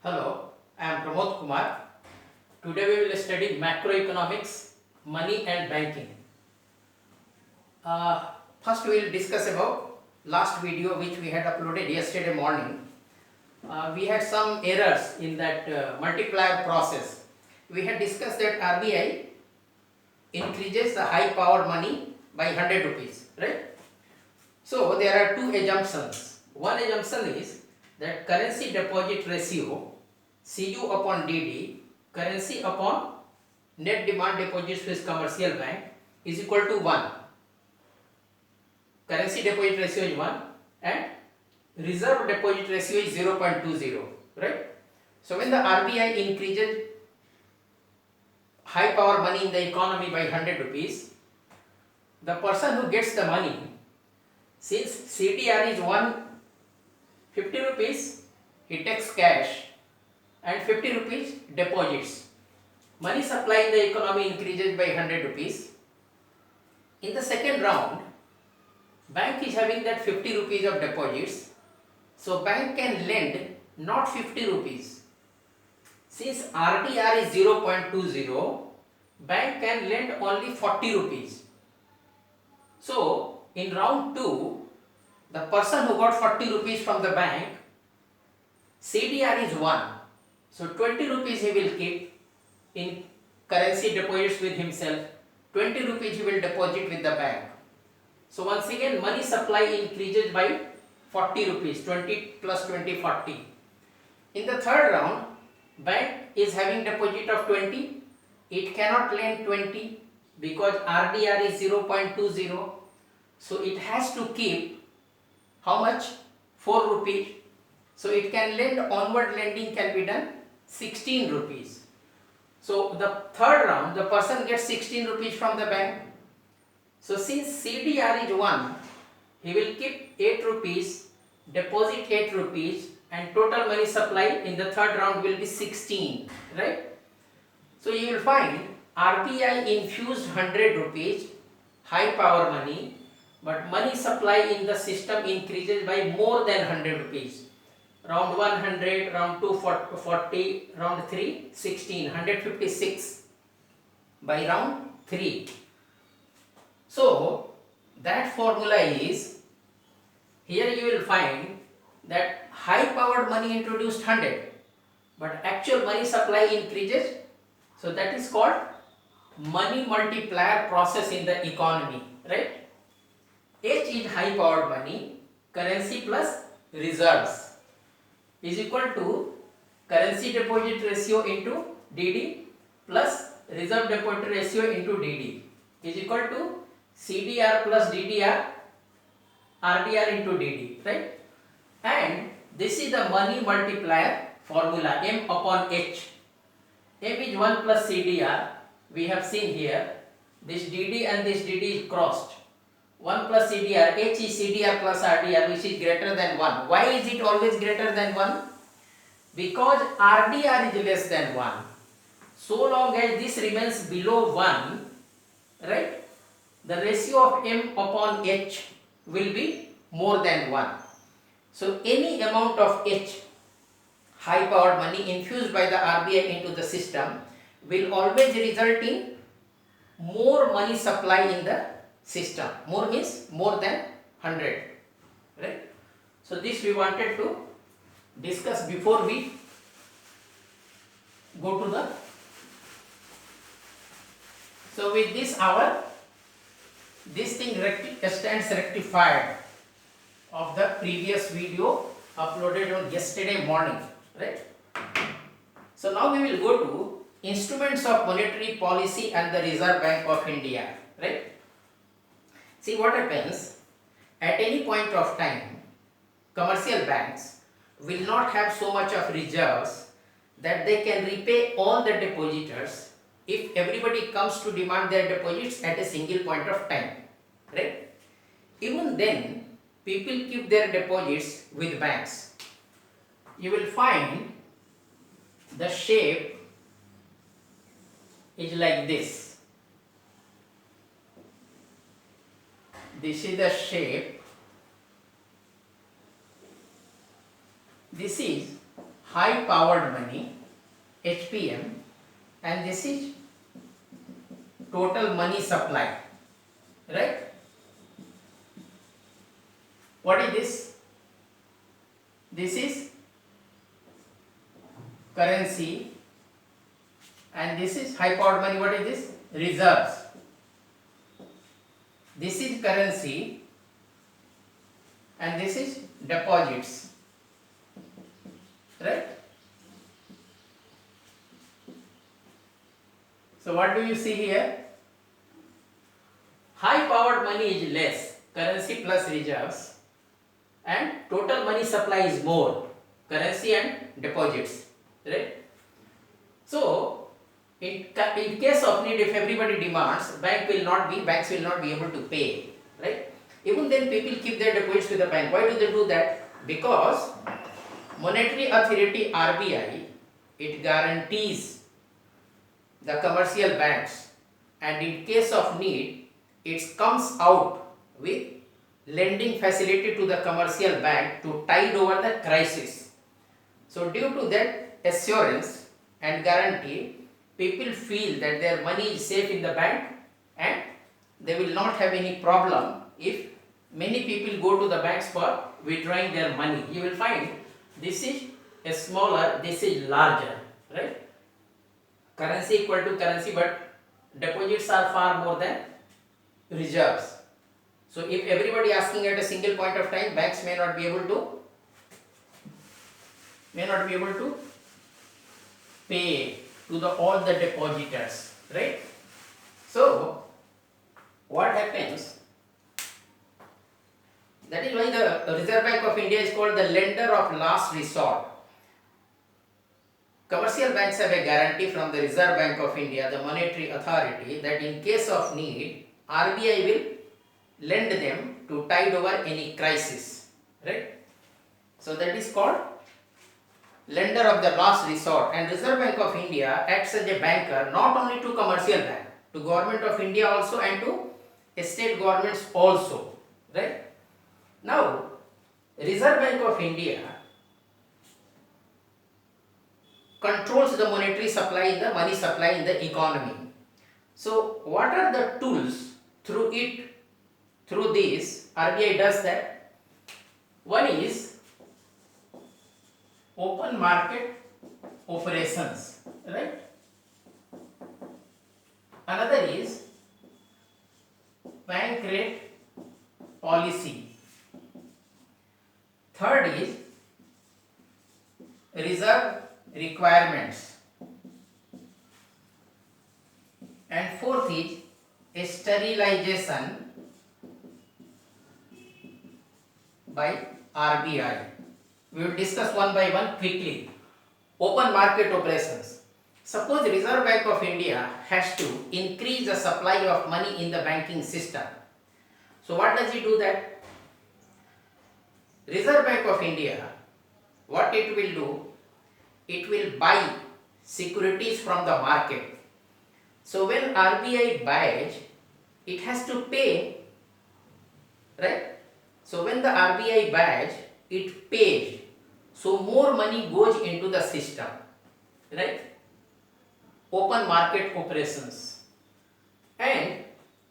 Hello, I am Pramod Kumar. Today we will study macroeconomics, money and banking. First we will discuss about last video which we had uploaded yesterday morning. We had some errors in that multiplier process. We had discussed that RBI increases the high power money by 100 rupees, right? So there are two assumptions. One assumption is that currency deposit ratio CU upon DD, currency upon net demand deposits with commercial bank is equal to 1. Currency deposit ratio is 1 and reserve deposit ratio is 0.20, right? So when the RBI increases high power money in the economy by 100 rupees, the person who gets the money, since CDR is 150 rupees, he takes cash and 50 rupees deposits. Money supply in the economy increases by 100 rupees. In the second round, bank is having that 50 rupees of deposits. So bank can lend not 50 rupees. Since RDR is 0.20, bank can lend only 40 rupees. So in round 2, the person who got 40 rupees from the bank, CDR is 1. So 20 rupees he will keep in currency deposits with himself, 20 rupees he will deposit with the bank. So once again money supply increases by 40 rupees, 20 plus 20, 40. In the third round, bank is having deposit of 20, it cannot lend 20 because RDR is 0.20. So it has to keep how much? 4 rupees. So it can lend, onward lending can be done 16 rupees. So the third round, the person gets 16 rupees from the bank. So since CDR is 1, he will keep 8 rupees, deposit 8 rupees and total money supply in the third round will be 16, right? So you will find RBI infused 100 rupees, high power money, but money supply in the system increases by more than 100 rupees. Round 100, round 2 40, round 3 16, 156 by round 3. So that formula is, here you will find that high powered money introduced 100 but actual money supply increases. So that is called money multiplier process in the economy, right? H is high powered money, currency plus reserves is equal to currency deposit ratio into DD plus reserve deposit ratio into DD is equal to CDR plus DDR, RDR into DD, right? And this is the money multiplier formula, M upon H. M is 1 plus CDR, we have seen here, this DD and this DD is crossed. 1 plus CDR, H is CDR plus RDR which is greater than 1. Why is it always greater than 1? Because RDR is less than 1. So long as this remains below 1, right, the ratio of M upon H will be more than 1. So any amount of H, high powered money infused by the RBI into the system will always result in more money supply in the system. More means more than 100, right? So this we wanted to discuss before we go to the, so with this this thing stands rectified of the previous video uploaded on yesterday morning, right? So now we will go to instruments of monetary policy and the Reserve Bank of India, right? See what happens, at any point of time, commercial banks will not have so much of reserves that they can repay all the depositors if everybody comes to demand their deposits at a single point of time, right? Even then, people keep their deposits with banks. You will find the shape is like this. This is the shape. This is high powered money, HPM, and this is total money supply, right? What is this? This is currency, and this is high powered money. What is this? Reserves. This is currency, and this is deposits, right? So what do you see here? High powered money is less, currency plus reserves, and total money supply is more, currency and deposits, right? So in case of need, if everybody demands, banks will not be able to pay, right? Even then people keep their deposits to the bank. Why do they do that? Because monetary authority RBI, it guarantees the commercial banks, and in case of need it comes out with lending facility to the commercial bank to tide over the crisis. So due to that assurance and guarantee, people feel that their money is safe in the bank and they will not have any problem if many people go to the banks for withdrawing their money. You will find this is a smaller, this is larger, right? Currency equal to currency, but deposits are far more than reserves. So if everybody asking at a single point of time, banks may not be able to pay to all the depositors, right? So what happens? That is why the Reserve Bank of India is called the lender of last resort. Commercial banks have a guarantee from the Reserve Bank of India, the monetary authority, that in case of need, RBI will lend them to tide over any crisis, right? So that is called lender of the last resort. And Reserve Bank of India acts as a banker not only to commercial bank, to Government of India also, and to state governments also, right? Now, Reserve Bank of India controls the monetary supply in the money supply in the economy. So what are the tools through this RBI does that? One is open market operations, right? Another is bank rate policy. Third is reserve requirements, and fourth is sterilization by RBI. We will discuss one by one quickly. Open market operations. Suppose Reserve Bank of India has to increase the supply of money in the banking system. So what does it do that? Reserve Bank of India, what it will do? It will buy securities from the market. So when RBI buys, it has to pay, right? So when the RBI buys, it pays. So more money goes into the system, right? Open market operations. And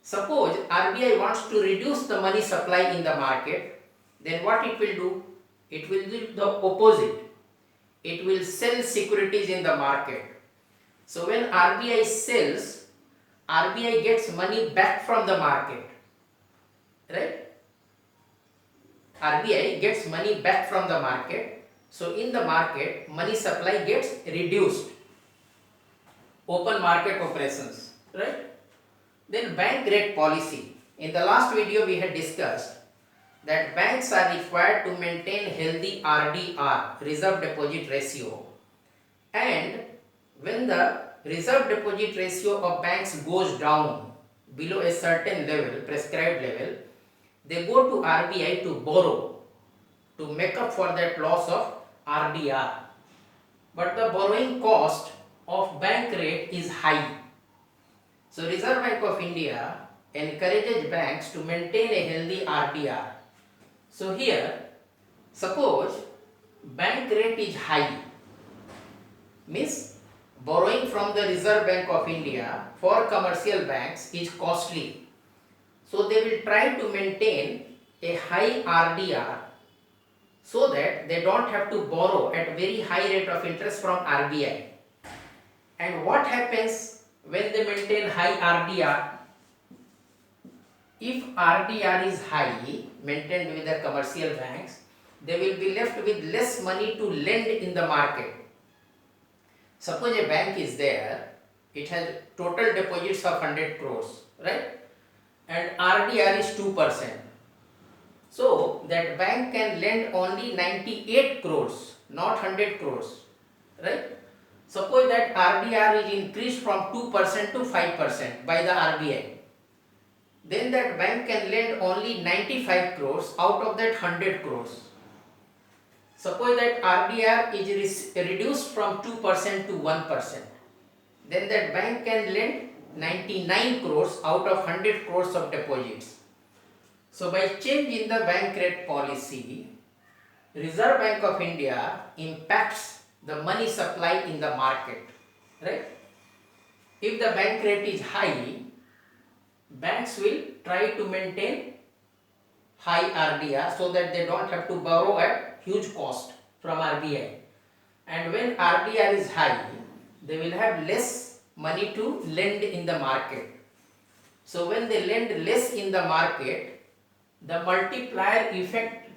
suppose RBI wants to reduce the money supply in the market, then what it will do? It will do the opposite. It will sell securities in the market. So when RBI sells, RBI gets money back from the market, right? RBI gets money back from the market. So in the market, money supply gets reduced. Open market operations, right? Then bank rate policy. In the last video we had discussed that banks are required to maintain healthy RDR, reserve deposit ratio, and when the reserve deposit ratio of banks goes down below a certain level, prescribed level, they go to RBI to borrow to make up for that loss of RDR. But the borrowing cost of bank rate is high. So Reserve Bank of India encourages banks to maintain a healthy RDR. So here, suppose bank rate is high, Means borrowing from the Reserve Bank of India for commercial banks is costly. So they will try to maintain a high RDR so that they don't have to borrow at very high rate of interest from RBI. And what happens when they maintain high RDR? If RDR is high, maintained with the commercial banks, they will be left with less money to lend in the market. Suppose a bank is there, it has total deposits of 100 crores, right? And RDR is 2%. So that bank can lend only 98 crores, not 100 crores, right? Suppose that RDR is increased from 2% to 5% by the RBI. Then that bank can lend only 95 crores out of that 100 crores. Suppose that RDR is reduced from 2% to 1%. Then that bank can lend 99 crores out of 100 crores of deposits. So by change in the bank rate policy, Reserve Bank of India impacts the money supply in the market, right? If the bank rate is high, banks will try to maintain high RDR so that they don't have to borrow at huge cost from RBI. And when RDR is high, they will have less money to lend in the market. So when they lend less in the market, the multiplier effect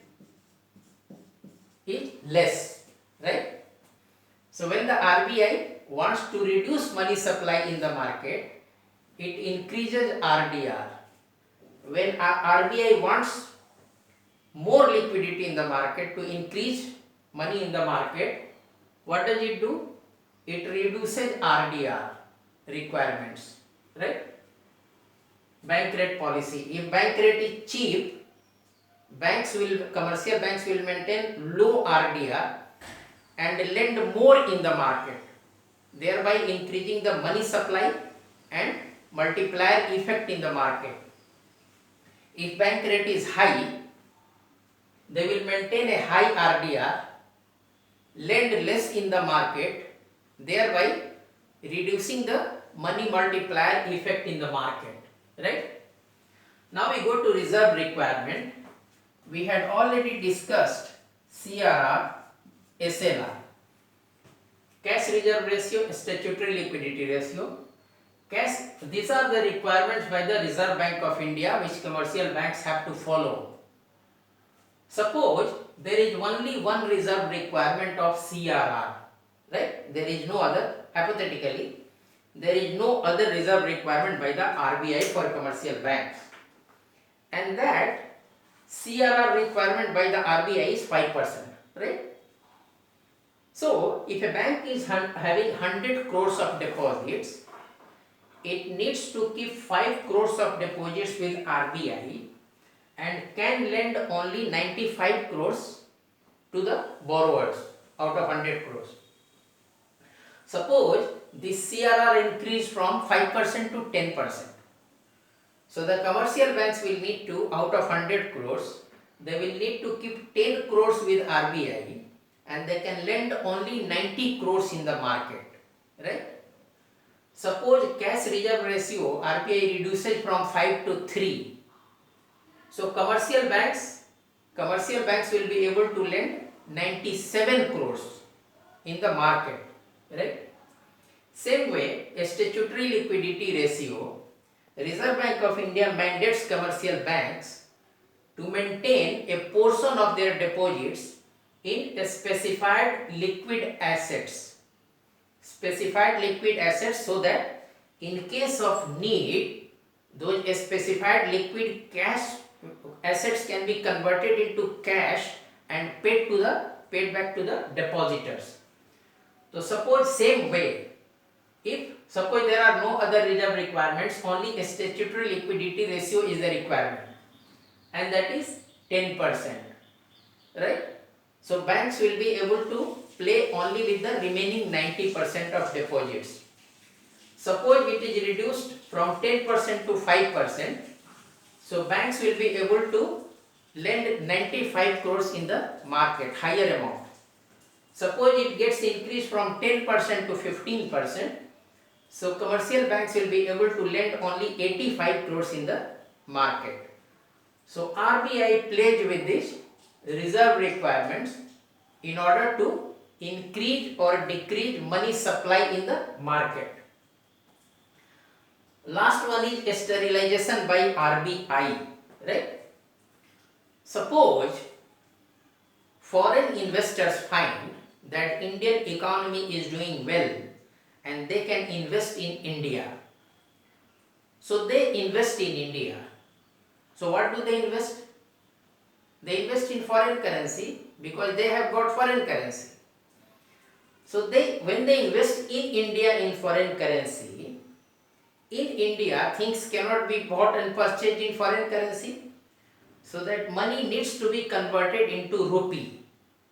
is less, right? So when the RBI wants to reduce money supply in the market, it increases RDR. When RBI wants more liquidity in the market to increase money in the market, what does it do? It reduces RDR requirements, right? Bank rate policy. If bank rate is cheap, commercial banks will maintain low RDR and lend more in the market, thereby increasing the money supply and multiplier effect in the market. If bank rate is high, they will maintain a high RDR, lend less in the market, thereby reducing the money multiplier effect in the market, right? Now we go to reserve requirement. We had already discussed CRR, SLR, cash reserve ratio, statutory liquidity ratio. These are the requirements by the Reserve Bank of India which commercial banks have to follow. Suppose there is only one reserve requirement of CRR, right? There is no other, hypothetically, there is no other reserve requirement by the RBI for commercial banks. And that CRR requirement by the RBI is 5%, right? So if a bank is having 100 crores of deposits, it needs to keep 5 crores of deposits with RBI and can lend only 95 crores to the borrowers out of 100 crores. Suppose this CRR increased from 5% to 10%. So the commercial banks will need to, out of 100 crores, they will need to keep 10 crores with RBI and they can lend only 90 crores in the market, right? Suppose cash reserve ratio RBI reduces from 5 to 3. So commercial banks will be able to lend 97 crores in the market, right? Same way, a statutory liquidity ratio, Reserve Bank of India mandates commercial banks to maintain a portion of their deposits in a specified liquid assets. Specified liquid assets, so that in case of need, those specified liquid cash assets can be converted into cash and paid back to the depositors. So suppose same way, suppose there are no other reserve requirements, only a statutory liquidity ratio is the requirement, and that is 10%, right? So banks will be able to play only with the remaining 90% of deposits. Suppose it is reduced from 10% to 5%, so banks will be able to lend 95 crores in the market, higher amount. suppose it gets increased from 10% to 15%, so commercial banks will be able to lend only 85 crores in the market. So RBI pledged with this reserve requirements in order to increase or decrease money supply in the market. Last one is sterilization by RBI, right? Suppose foreign investors find that Indian economy is doing well and they can invest in India. So they invest in India. So what do they invest? They invest in foreign currency because they have got foreign currency. So when they invest in India in foreign currency, in India things cannot be bought and purchased in foreign currency. So that money needs to be converted into rupee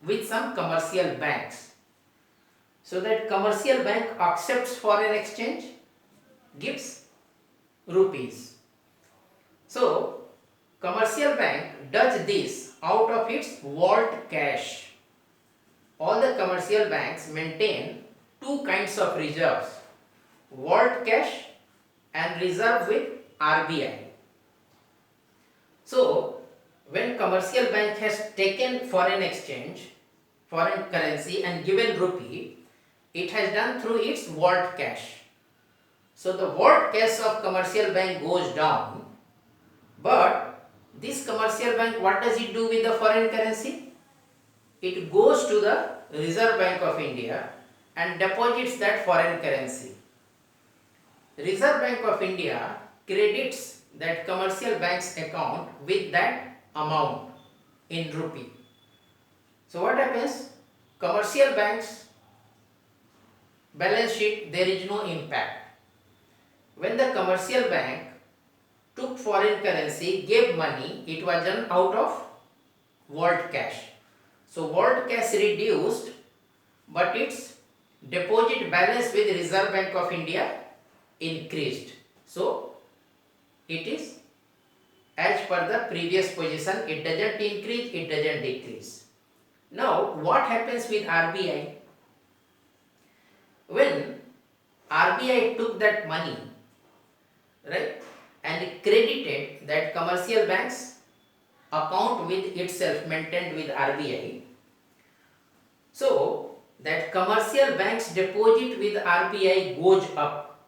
with some commercial banks. So that commercial bank accepts foreign exchange, gives rupees. So commercial bank does this out of its vault cash. All the commercial banks maintain two kinds of reserves, vault cash and reserve with RBI. So when commercial bank has taken foreign exchange, foreign currency and given rupee, it has done through its vault cash. So the vault cash of commercial bank goes down, but this commercial bank, what does it do with the foreign currency? It goes to the Reserve Bank of India and deposits that foreign currency. Reserve Bank of India credits that commercial bank's account with that amount in rupee. So what happens? Commercial banks balance sheet, there is no impact. When the commercial bank took foreign currency, gave money, it was done out of vault cash. So vault cash reduced, but its deposit balance with Reserve Bank of India increased. So it is as per the previous position, it doesn't increase, it doesn't decrease. Now what happens with RBI? When RBI took that money, right, and credited that commercial bank's account with itself maintained with RBI, so that commercial bank's deposit with RBI goes up,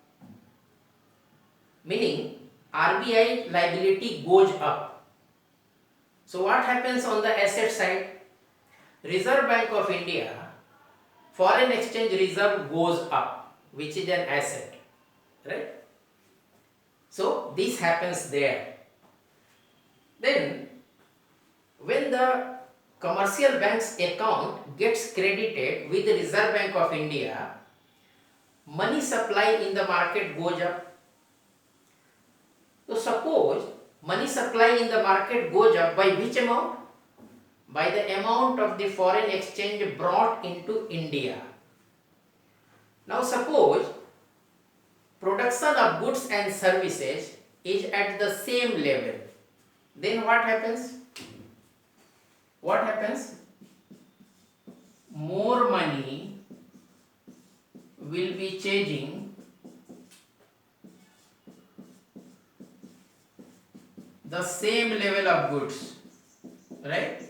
meaning RBI liability goes up. So what happens on the asset side? Reserve Bank of India foreign exchange reserve goes up, which is an asset, right? So this happens there. Then when the commercial bank's account gets credited with the Reserve Bank of India, money supply in the market goes up. So suppose money supply in the market goes up by which amount? By the amount of the foreign exchange brought into India. Now suppose production of goods and services is at the same level. Then what happens? What happens? More money will be changing the same level of goods, right?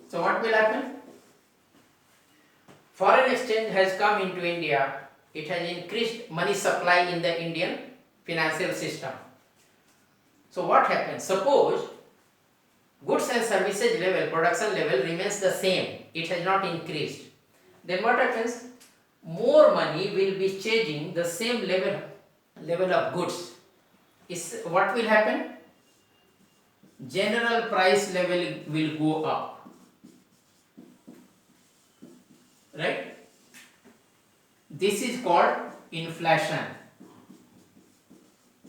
So what will happen? Foreign exchange has come into India. It has increased money supply in the Indian financial system. So what happens? Suppose goods and services level, production level remains the same. It has not increased. Then what happens? More money will be changing the same level of goods. What will happen? General price level will go up. Right? This is called inflation.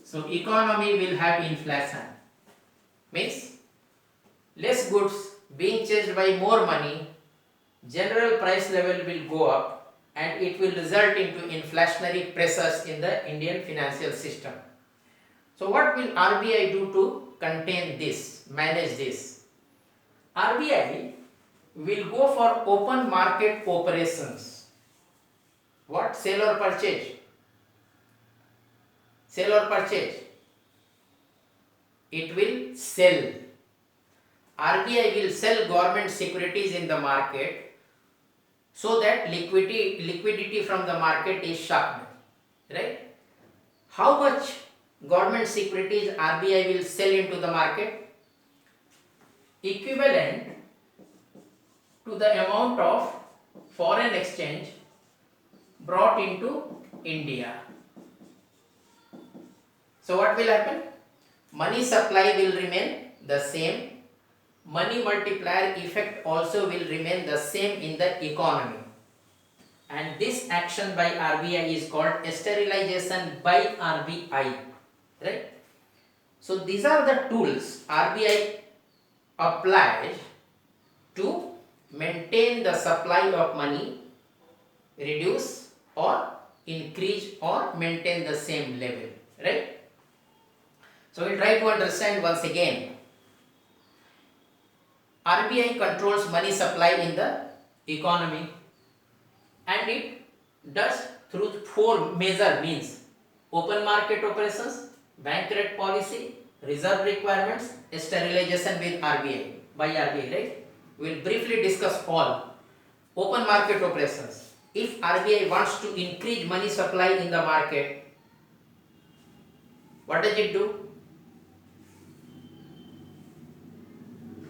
So economy will have inflation. Means less goods being changed by more money, general price level will go up and it will result into inflationary pressures in the Indian financial system. So what will RBI do to contain this, manage this? RBI will go for open market operations. What? Sell or purchase? Sell or purchase? It will sell. RBI will sell government securities in the market so that liquidity from the market is sucked. Right? How much government securities RBI will sell into the market? Equivalent to the amount of foreign exchange brought into India. So what will happen? Money supply will remain the same. Money multiplier effect also will remain the same in the economy. And this action by RBI is called sterilization by RBI. Right? So these are the tools RBI applies to maintain the supply of money, reduce or increase or maintain the same level. Right? So we try to understand once again. RBI controls money supply in the economy, and it does through four major means: open market operations, bank rate policy, reserve requirements, sterilization with RBI, by RBI, right? We will briefly discuss all. Open market operations. If RBI wants to increase money supply in the market, what does it do?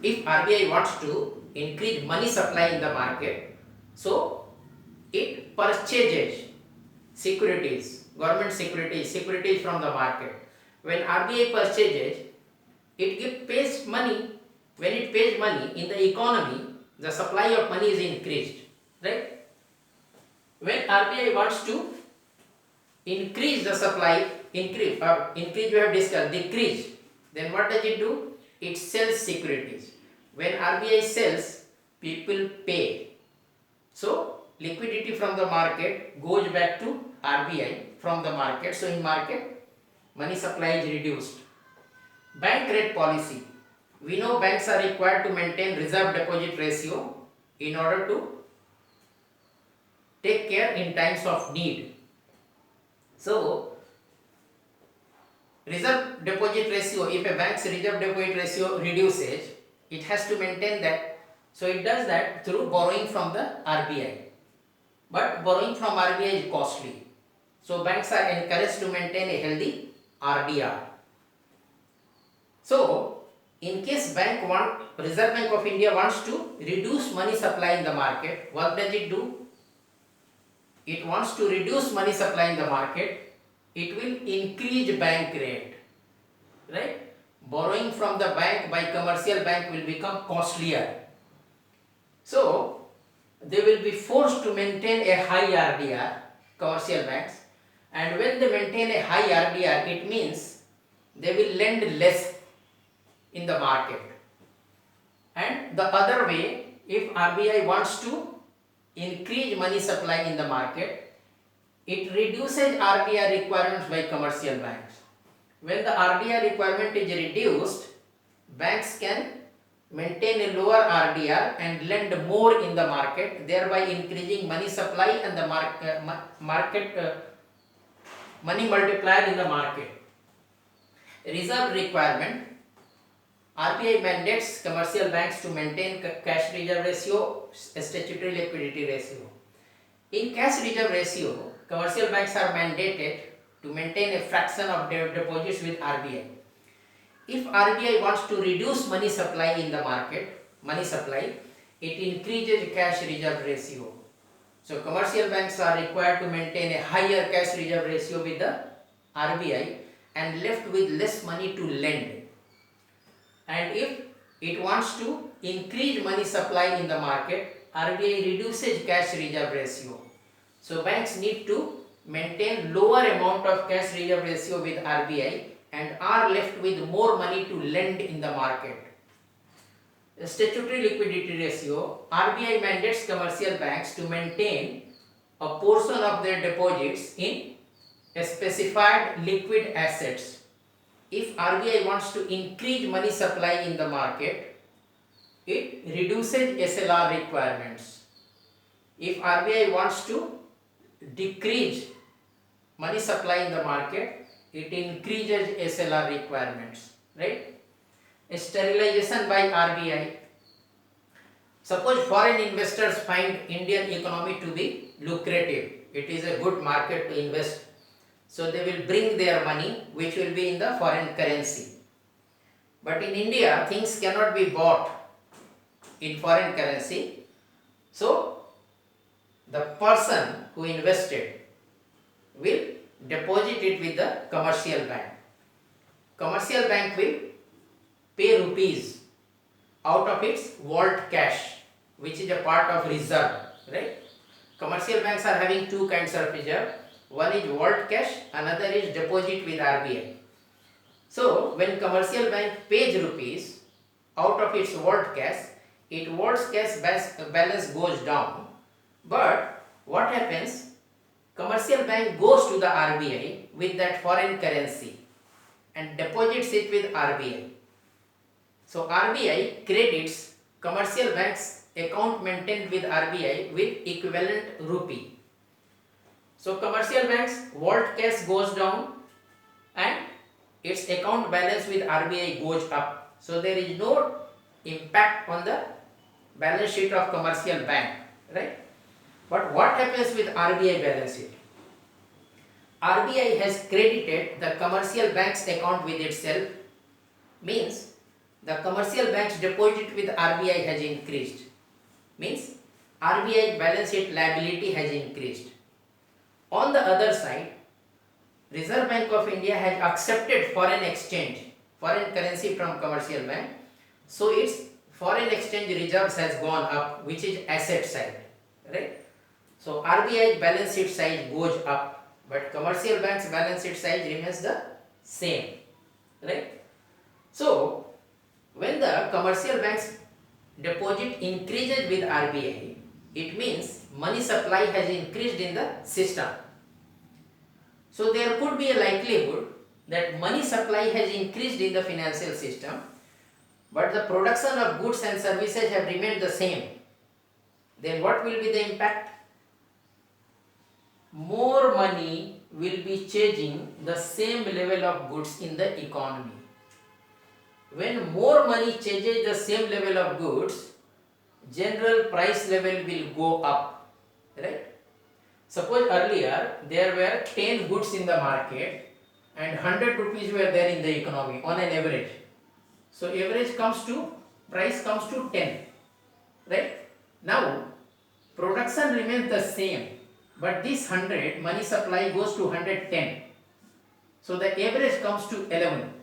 If RBI wants to increase money supply in the market, so it purchases securities, government securities from the market. When RBI purchases, it pays money. When it pays money in the economy, the supply of money is increased, right? When RBI wants to increase the supply, increase we have discussed, decrease, then what does it do? It sells securities. When RBI sells, people pay. So liquidity from the market goes back to RBI from the market. So in market, money supply is reduced. Bank rate policy. We know banks are required to maintain reserve deposit ratio in order to take care in times of need. So reserve deposit ratio, if a bank's reserve deposit ratio reduces, it has to maintain that. So it does that through borrowing from the RBI. But borrowing from RBI is costly. So banks are encouraged to maintain a healthy RDR. So in case Reserve Bank of India wants to reduce money supply in the market, what does it do? It wants to reduce money supply in the market. It will increase bank rate, right? Borrowing from the bank by commercial bank will become costlier. So they will be forced to maintain a high RDR, commercial banks, and when they maintain a high RDR, it means they will lend less in the market. And the other way, if RBI wants to increase money supply in the market, it reduces RDR requirements by commercial banks. When the RDR requirement is reduced, banks can maintain a lower RDR and lend more in the market, thereby increasing money supply and the money multiplier in the market. Reserve requirement. RBI mandates commercial banks to maintain cash reserve ratio, statutory liquidity ratio. In cash reserve ratio, commercial banks are mandated to maintain a fraction of their deposits with RBI. If RBI wants to reduce money supply in the market, it increases cash reserve ratio. So commercial banks are required to maintain a higher cash reserve ratio with the RBI and left with less money to lend. And if it wants to increase money supply in the market, RBI reduces cash reserve ratio. So banks need to maintain lower amount of cash reserve ratio with RBI and are left with more money to lend in the market. Statutory liquidity ratio. RBI mandates commercial banks to maintain a portion of their deposits in a specified liquid assets. If RBI wants to increase money supply in the market, it reduces SLR requirements. If RBI wants to decrease money supply in the market, it increases SLR requirements, right? Sterilization by RBI. Suppose foreign investors find Indian economy to be lucrative, it is a good market to invest, so they will bring their money which will be in the foreign currency. But in India, things cannot be bought in foreign currency, so the person who invested will deposit it with the commercial bank. Commercial bank will pay rupees out of its vault cash, which is a part of reserve, right? Commercial banks are having two kinds of reserve. One is vault cash, another is deposit with RBI. So when commercial bank pays rupees out of its vault cash, its vault cash balance goes down. But what happens? Commercial bank goes to the RBI with that foreign currency and deposits it with RBI. So RBI credits commercial bank's account maintained with RBI with equivalent rupee. So commercial bank's vault cash goes down and its account balance with RBI goes up. So there is no impact on the balance sheet of commercial bank, right? But what happens with RBI balance sheet? RBI has credited the commercial bank's account with itself, means the commercial bank's deposit with RBI has increased, means RBI balance sheet liability has increased. On the other side, Reserve Bank of India has accepted foreign exchange, foreign currency from commercial bank, so its foreign exchange reserves has gone up, which is asset side, right? So RBI balance sheet size goes up, but commercial bank's balance sheet size remains the same, right? So when the commercial bank's deposit increases with RBI, it means money supply has increased in the system. So there could be a likelihood that money supply has increased in the financial system, but the production of goods and services have remained the same. Then what will be the impact? More money will be chasing the same level of goods in the economy. When more money chases the same level of goods, general price level will go up, right? Suppose earlier there were 10 goods in the market and 100 rupees were there in the economy on an average. So average comes to, price comes to 10, right? Now production remains the same, but this 100 money supply goes to 110. So the average comes to 11.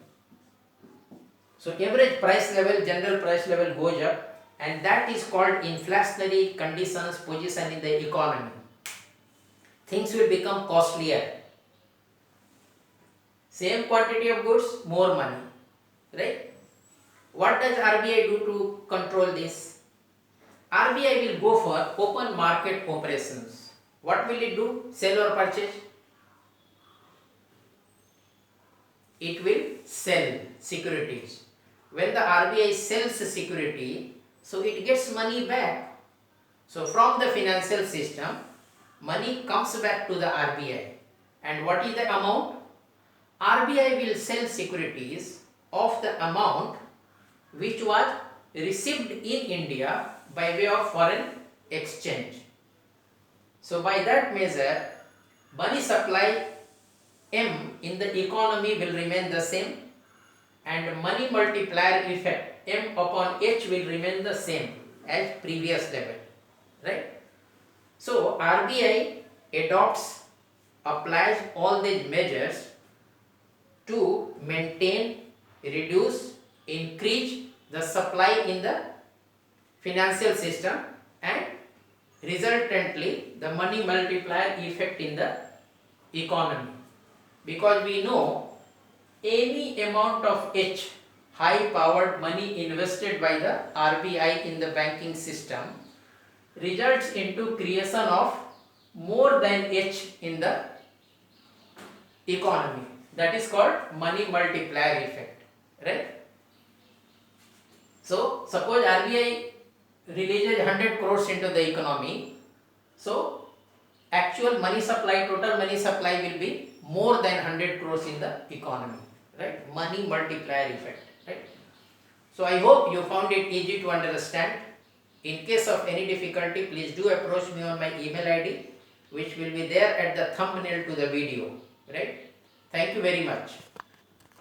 So average price level, general price level goes up, and that is called inflationary conditions position in the economy. Things will become costlier. Same quantity of goods, more money, right? What does RBI do to control this? RBI will go for open market operations. What will it do? Sell or purchase? It will sell securities. When the RBI sells security, so it gets money back. So from the financial system, money comes back to the RBI. And what is the amount? RBI will sell securities of the amount which was received in India by way of foreign exchange. So by that measure, money supply M in the economy will remain the same, and money multiplier effect M upon H will remain the same as previous level, right? So RBI applies all these measures to maintain, reduce, increase the supply in the financial system, and resultantly the money multiplier effect in the economy. Because we know any amount of H, high powered money invested by the RBI in the banking system, results into creation of more than H in the economy. That is called money multiplier effect, right? So suppose RBI releases 100 crores into the economy, so actual money supply, total money supply will be more than 100 crores in the economy, right? Money multiplier effect, right? So I hope you found it easy to understand. In case of any difficulty, please do approach me on my email ID, which will be there at the thumbnail to the video, right? Thank you very much.